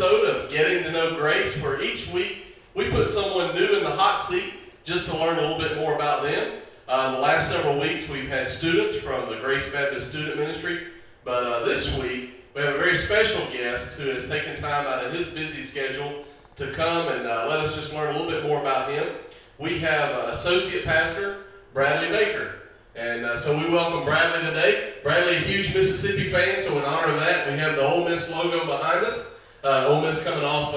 episode of Getting to Know Grace, where each week we put someone new in the hot seat just to learn a little bit more about them. In the last several weeks, we've had students from the Grace Baptist Student Ministry, but this week we have a very special guest who has taken time out of his busy schedule to come and let us just learn a little bit more about him. We have Associate Pastor Bradley Baker. And so we welcome Bradley today. Bradley, a huge Mississippi fan, so in honor of that, we have the Ole Miss logo behind us. Ole Miss coming off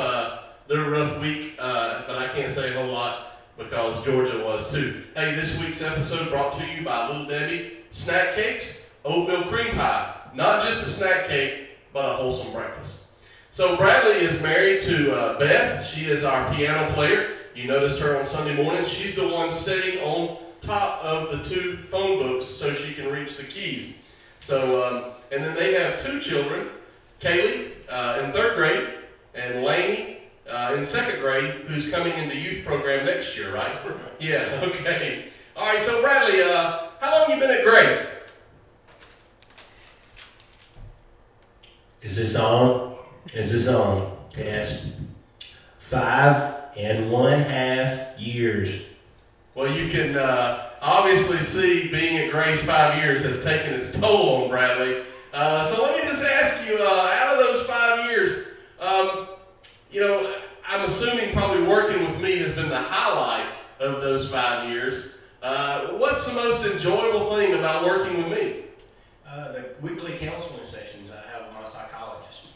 their rough week, but I can't say a whole lot because Georgia was too. Hey, this week's episode brought to you by Little Debbie Snack Cakes, oatmeal cream pie. Not just a snack cake, but a wholesome breakfast. So Bradley is married to Beth. She is our piano player. You noticed her on Sunday mornings. She's the one sitting on top of the two phone books so she can reach the keys. So, and then they have two children, Kaylee in 3rd grade and Lainey in 2nd grade, who's coming into youth program next year, right? Yeah, okay. All right, so Bradley, how long you been at Grace? Is this on? Is this on? Test. 5.5 years. Well, you can obviously see being at Grace 5 years has taken its toll on Bradley. So let me just ask you, out of those 5 years, you know, I'm assuming probably working with me has been the highlight of those 5 years. What's the most enjoyable thing about working with me? The weekly counseling sessions I have with my psychologist.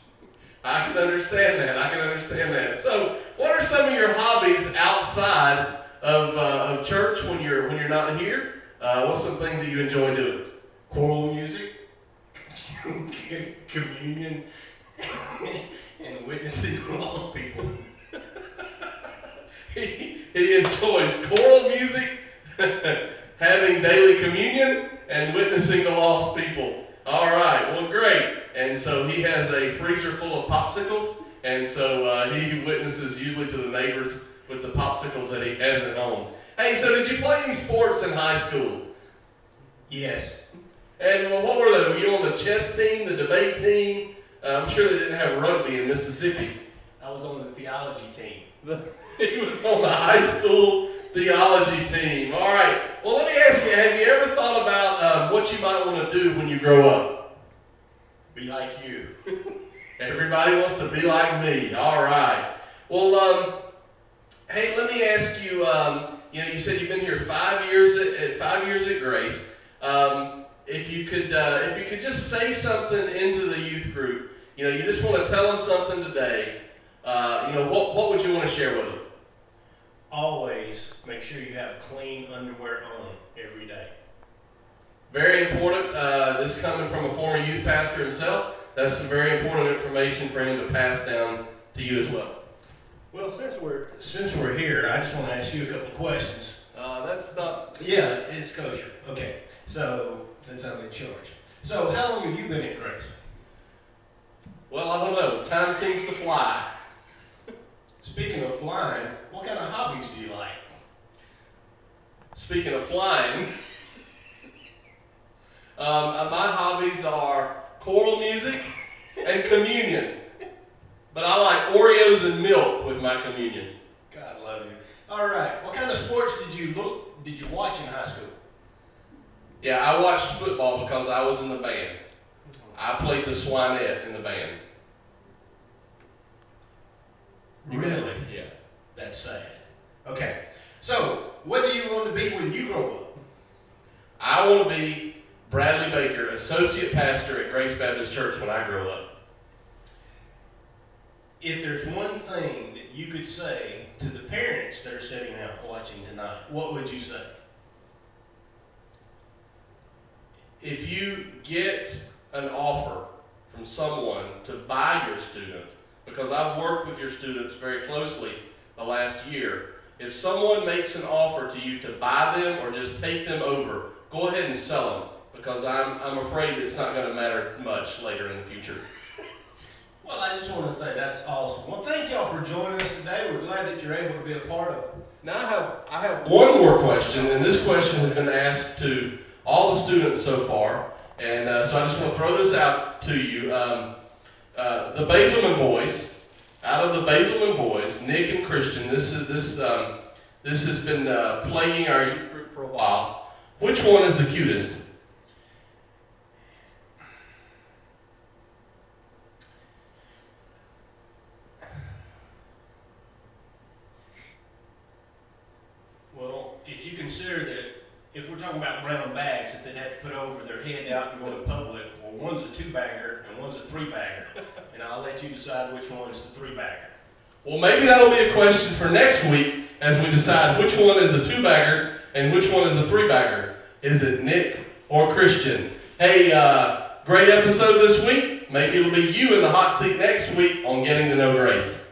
I can understand that. I can understand that. So, what are some of your hobbies outside of church when you're not here? What's some things that you enjoy doing? Choral music, communion, and witnessing lost people. He enjoys choral music, having daily communion, and witnessing the lost people. All right, well, great. And so he has a freezer full of popsicles, and so he witnesses usually to the neighbors with the popsicles that he has at home. Hey, so did you play any sports in high school? Yes. And what were they? Were you on the chess team, the debate team? I'm sure they didn't have rugby in Mississippi. I was on the theology team. He was on the high school theology team. All right. Well, let me ask you, have you ever thought about what you might want to do when you grow up? Be like you. Everybody wants to be like me. All right. Well, hey, let me ask you, you know, you said you've been here 5 years at 5 years at Grace. If you could just say something into the youth group, you know, you just want to tell them something today, you know, what would you want to share with them? Always make sure you have clean underwear on every day. Very important. This coming from a former youth pastor himself. That's some very important information for him to pass down to you as well. Well, since we're here, I just want to ask you a couple of questions. That's not. Yeah, it's kosher. Okay. So since I'm in charge, so how long have you been at Grace? Well, I don't know. Time seems to fly. Speaking of flying, what kind of hobbies do you like? Speaking of flying, my hobbies are choral music and communion. But I like Oreos and milk with my communion. God love you. All right. What kind of sports did you watch in high school? Yeah, I watched football because I was in the band. I played the swinette in the band. Really? Yeah. That's sad. Okay. So, what do you want to be when you grow up? I want to be Bradley Baker, Associate Pastor at Grace Baptist Church when I grow up. If there's one thing that you could say to the parents that are sitting out watching tonight, what would you say? If you get an offer from someone to buy your student, because I've worked with your students very closely the last year, if someone makes an offer to you to buy them or just take them over, go ahead and sell them, because I'm afraid it's not going to matter much later in the future. Well, I just want to say that's awesome. Well, thank y'all for joining us today. We're glad that you're able to be a part of it. Now I have one more question, and this question has been asked to all the students so far, and so I just want to throw this out to you. The Basilman boys, Out of the Basilman boys, Nick and Christian, this has been plaguing our youth group for a while. Which one is the cutest? Well, if you consider that, if we're talking about brown bags that they'd have to put over their head out and go in public, well, one's a 2-bagger and one's a 3-bagger. And I'll let you decide which one is the 3-bagger. Well, maybe that'll be a question for next week as we decide which one is a 2-bagger and which one is a 3-bagger. Is it Nick or Christian? Hey, great episode this week. Maybe it'll be you in the hot seat next week on Getting to Know Grace.